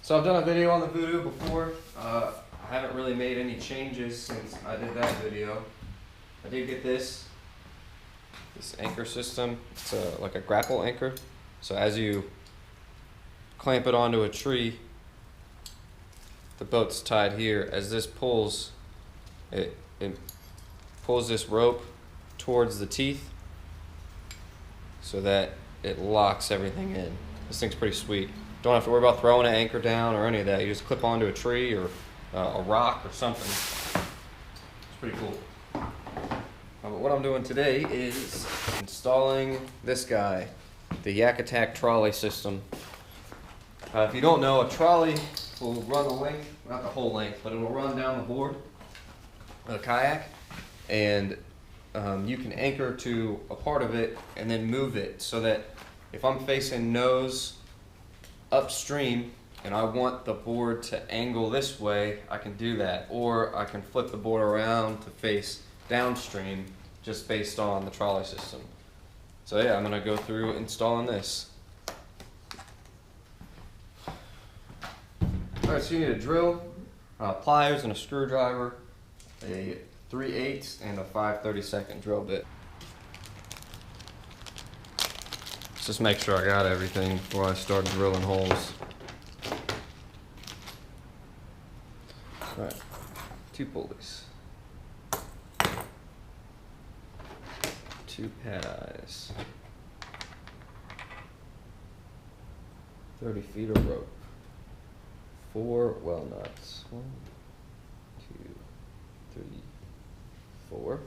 So I've done a video on the Voodoo before. I haven't really made any changes since I did that video. I did get this anchor system. It's like a grapple anchor. So as you clamp it onto a tree, the boat's tied here. As this pulls, it pulls this rope towards the teeth so that it locks everything in. This thing's pretty sweet. Don't have to worry about throwing an anchor down or any of that. You just clip onto a tree or a rock or something. It's pretty cool. But what I'm doing today is installing this guy, the Yak Attack trolley system. If you don't know, a trolley will run the length, not the whole length, but it will run down the board of the kayak, and you can anchor to a part of it and then move it so that if I'm facing nose upstream and I want the board to angle this way, I can do that. Or I can flip the board around to face downstream just based on the trolley system. So yeah, I'm gonna go through installing this. Alright, so you need a drill, pliers and a screwdriver, a 3/8 and a 5/32 drill bit. Just make sure I got everything before I start drilling holes. Alright, 2 pulleys, 2 pad eyes, 30 feet of rope, 4 well nuts, 1, 2, 3, 4.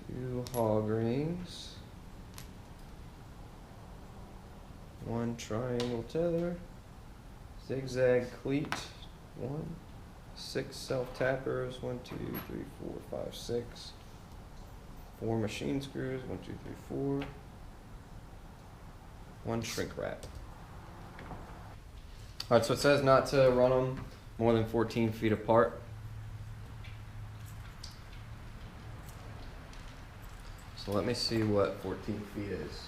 Two hog rings, 1 triangle tether, zigzag cleat, 1, 6 self tappers, 1, 2, 3, 4, 5, 6, 4 machine screws, 1, 2, 3, 4, 1 shrink wrap. Alright, so it says not to run them more than 14 feet apart. So let me see what 14 feet is.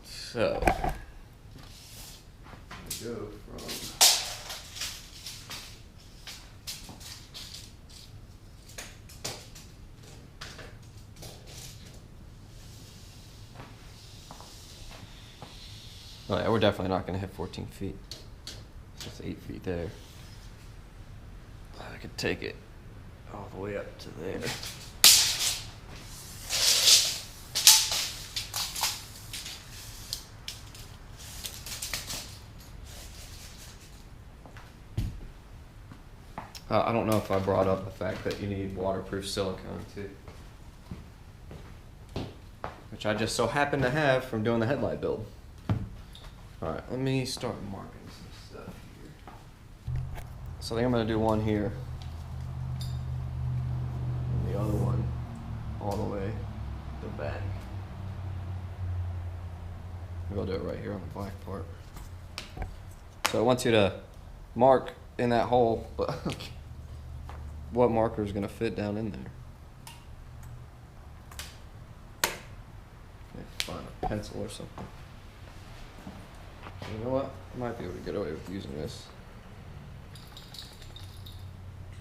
So, we go from oh yeah, we're definitely not going to hit 14 feet. It's just 8 feet there. I could take it all the way up to there. I don't know if I brought up the fact that you need waterproof silicone too, which I just so happen to have from doing the headlight build. Alright, let me start marking some stuff here. So I think I'm going to do one here, and the other one all the way to the back. Maybe I'll do it right here on the black part. So I want you to mark in that hole, but what marker is going to fit down in there? Maybe find a pencil or something. You know what? I might be able to get away with using this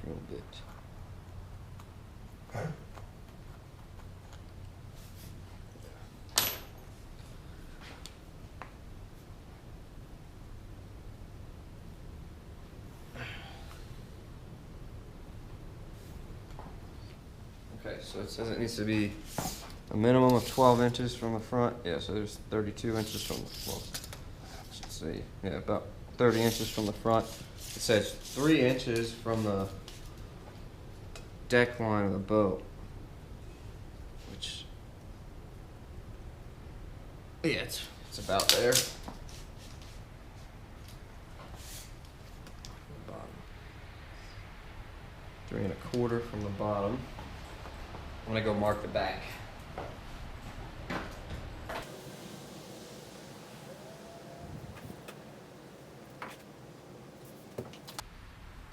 drill bit. Okay, so it says it needs to be a minimum of 12 inches from the front. Yeah, so there's 32 inches from the, well, let's see, yeah, about 30 inches from the front. It says 3 inches from the deck line of the boat, which, yeah, it's about there. Bottom. 3 1/4 from the bottom. I'm gonna go mark the back.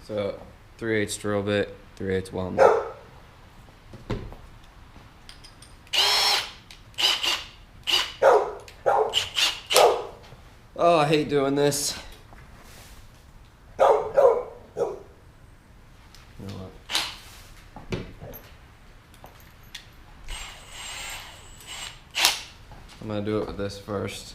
So 3/8 drill bit, 3/8 well nut. Oh, I hate doing this. You know what? I'm gonna do it with this first.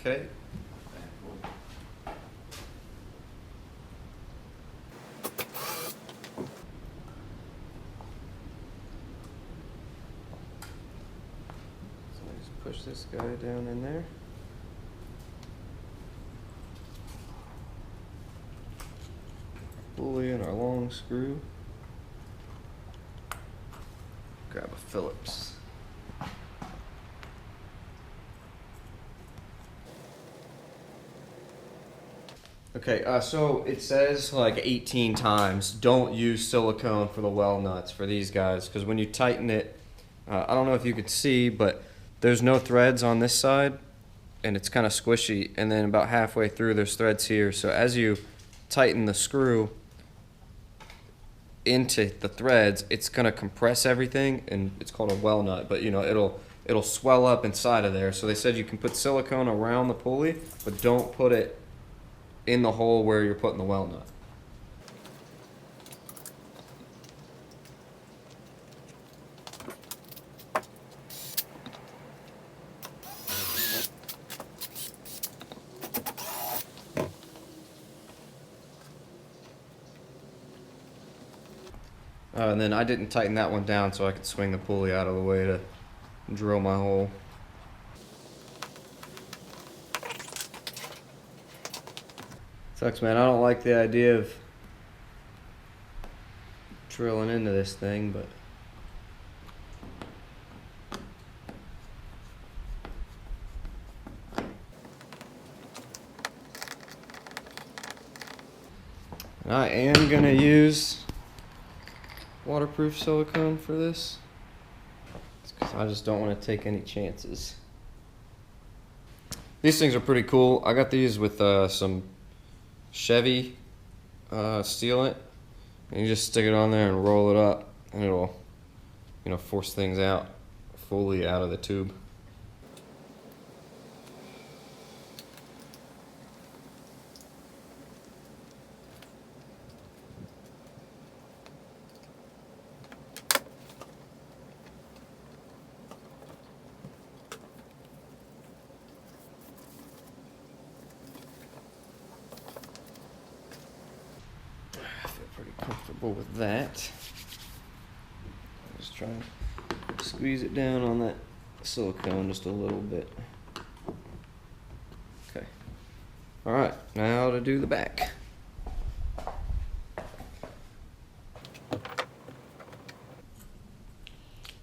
Okay. So I just push this guy down in there. Pulley and our long screw. Grab a Phillips. Okay, so it says like 18 times, don't use silicone for the well nuts for these guys, because when you tighten it, I don't know if you could see, but there's no threads on this side, and it's kind of squishy, and then about halfway through there's threads here, so as you tighten the screw into the threads, it's going to compress everything, and it's called a well nut, but you know, it'll swell up inside of there. So they said you can put silicone around the pulley, but don't put it in the hole where you're putting the well nut. And then I didn't tighten that one down so I could swing the pulley out of the way to drill my hole. Sucks, man. I don't like the idea of drilling into this thing, but I am gonna use waterproof silicone for this. It's 'cause I just don't want to take any chances. These things are pretty cool. I got these with some Chevy sealant, and you just stick it on there and roll it up, and it'll, you know, force things out fully out of the tube. Pretty comfortable with that. Just try and squeeze it down on that silicone just a little bit. Okay. All right, now to do the back.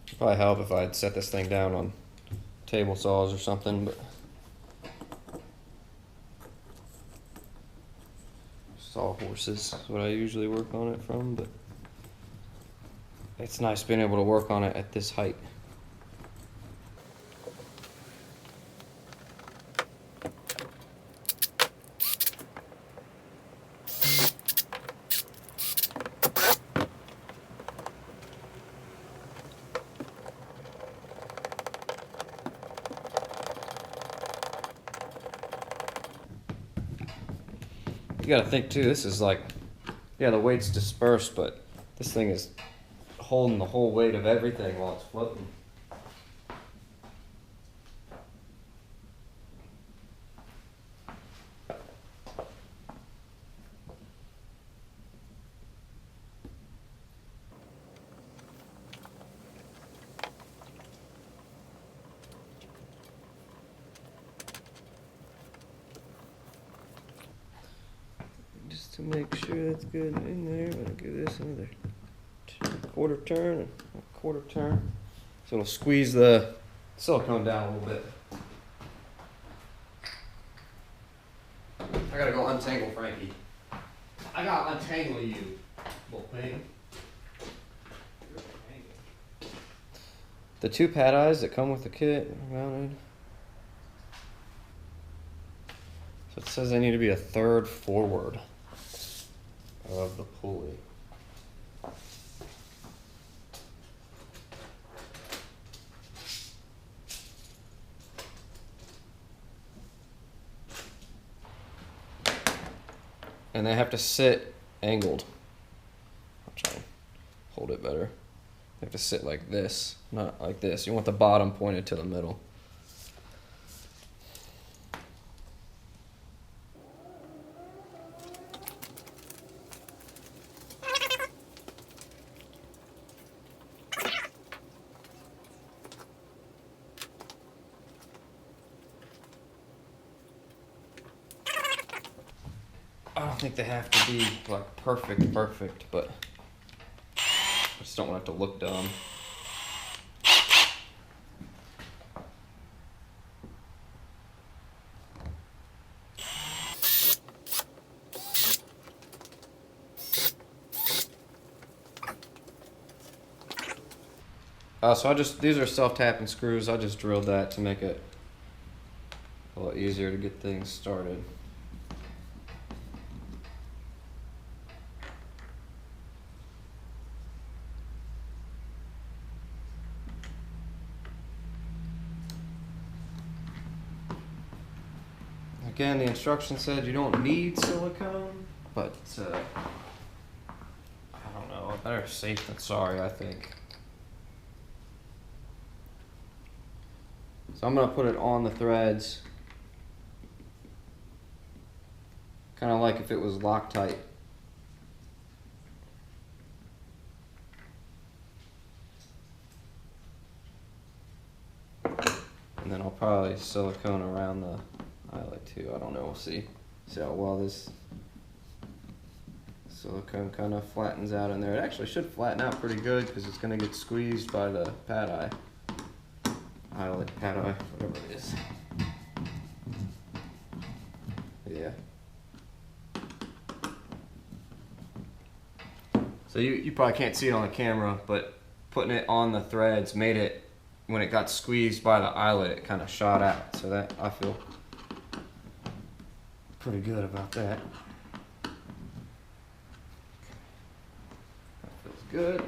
It'd probably help if I'd set this thing down on table saws or something, but Sawhorses is what I usually work on it from, but it's nice being able to work on it at this height. You gotta think too, this is like, yeah, the weight's dispersed, but this thing is holding the whole weight of everything while it's floating. Just to make sure that's good in there, I'm gonna give this another quarter turn and a quarter turn. So it'll squeeze the silicone down a little bit. untangle Frankie. I gotta untangle you, little thing. The 2 pad eyes that come with the kit are mounted. So it says they need to be a third forward of the pulley. And they have to sit angled. I'll try and hold it better. They have to sit like this, not like this. You want the bottom pointed to the middle. I don't think they have to be like perfect, but I just don't want it to look dumb. So these are self-tapping screws. I just drilled that to make it a little easier to get things started. Again, the instruction said you don't need silicone, but I don't know. Better safe than sorry, I think. So I'm going to put it on the threads, kind of like if it was Loctite. And then I'll probably silicone around the eyelet too. I don't know. We'll see how well this silicone kind of flattens out in there. It actually should flatten out pretty good because it's going to get squeezed by the pad eye. Eyelet, pad eye, whatever it is. Yeah. So you probably can't see it on the camera, but putting it on the threads made it, when it got squeezed by the eyelet, it kind of shot out. So that, I feel pretty good about that. That feels good.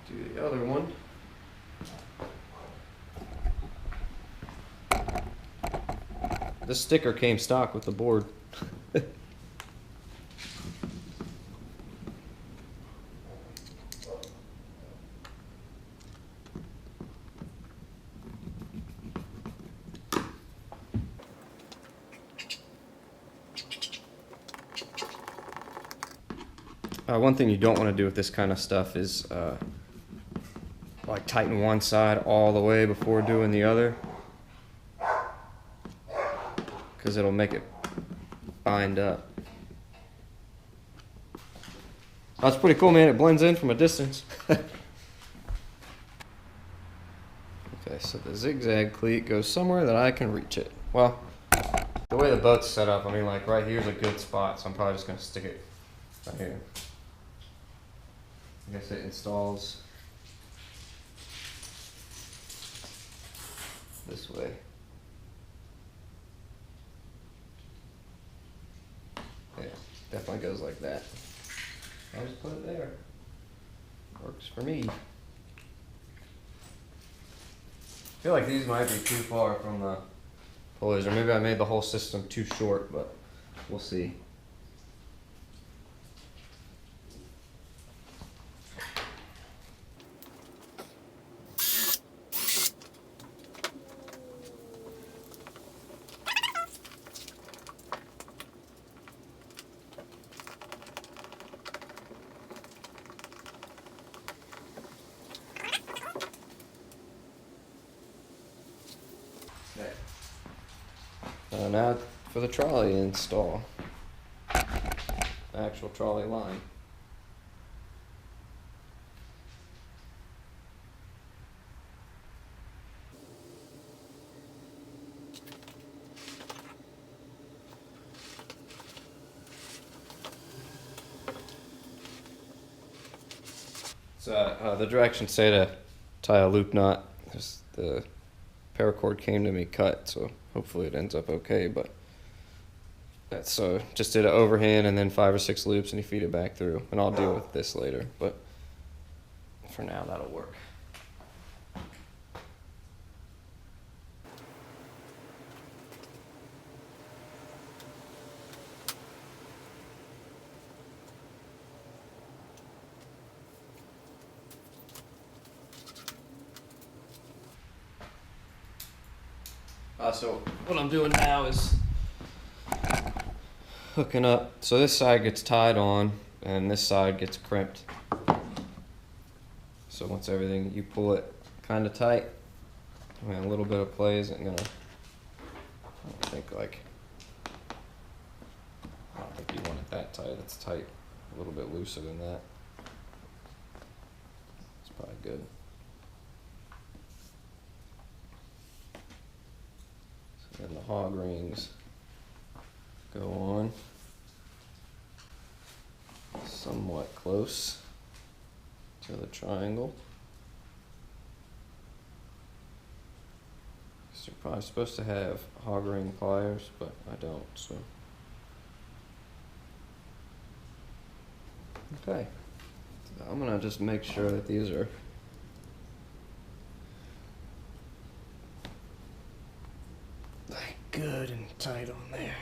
Do the other one. This sticker came stock with the board. One thing you don't want to do with this kind of stuff is like tighten one side all the way before doing the other, because it'll make it bind up. That's pretty cool, man. It blends in from a distance. Okay, so the zigzag cleat goes somewhere that I can reach it. Well, the way the boat's set up, I mean, like right here's a good spot, so I'm probably just going to stick it right here. I guess it installs this way. Yeah, definitely goes like that. I'll just put it there. Works for me. I feel like these might be too far from the pulleys, or maybe I made the whole system too short, but we'll see. Now for the trolley install. The actual trolley line. So the directions say to tie a loop knot. The paracord came to me cut, so hopefully it ends up okay. But that's just did an overhand and then 5 or 6 loops, and you feed it back through. And I'll deal with this later, but for now that'll work. So what I'm doing now is hooking up. So this side gets tied on and this side gets crimped. So once everything, you pull it kind of tight. I mean, a little bit of play isn't gonna, I don't think you want it that tight. It's tight, a little bit looser than that. It's probably good. And the hog rings go on somewhat close to the triangle. So you're probably supposed to have hog ring pliers, but I don't, so. Okay, so I'm gonna just make sure that these are good and tight on there.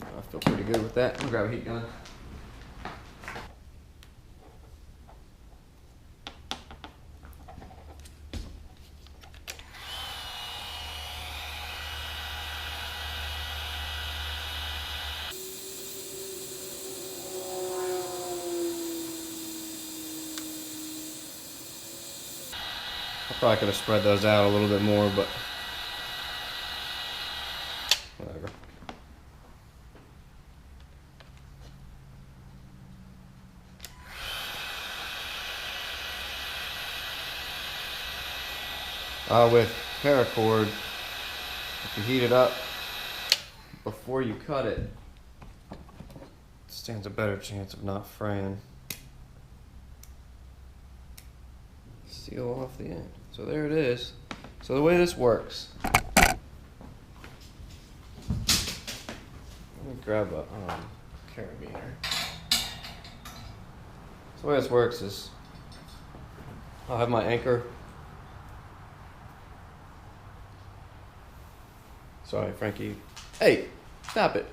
I feel pretty good with that. I'm gonna grab a heat gun. I probably could have spread those out a little bit more, but whatever. With paracord, if you heat it up before you cut it, it stands a better chance of not fraying. Seal off the end. So there it is. So the way this works, let me grab a carabiner. So the way this works is I'll have my anchor. Sorry, Frankie. Hey, stop it.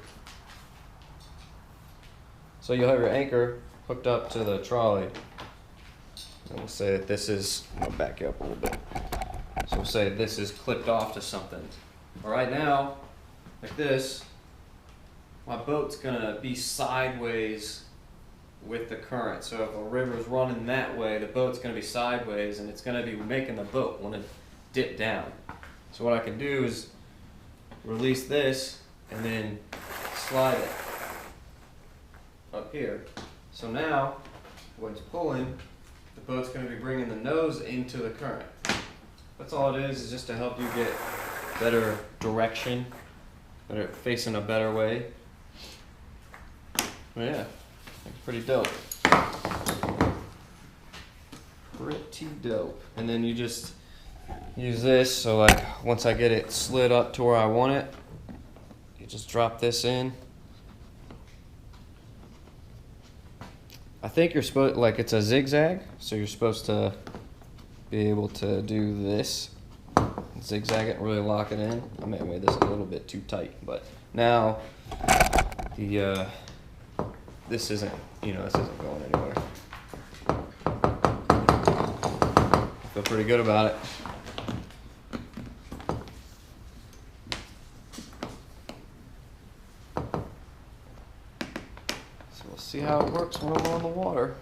So you'll have your anchor hooked up to the trolley. And we'll say that this is, I'll back you up a little bit. So we'll say this is clipped off to something. But right now, like this, my boat's gonna be sideways with the current. So if a river's running that way, the boat's gonna be sideways and it's gonna be making the boat wanna dip down. So what I can do is release this and then slide it up here. So now, when it's pulling, the boat's going to be bringing the nose into the current. That's all it is just to help you get better direction, better facing a better way. But yeah, it's pretty dope. Pretty dope. And then you just use this, so like once I get it slid up to where I want it, you just drop this in. I think you're supposed, like it's a zigzag, so you're supposed to be able to do this, zigzag it and really lock it in. I may have made this a little bit too tight, but now the this isn't, this isn't going anywhere. I feel pretty good about it. So we'll see how it works when I'm on the water.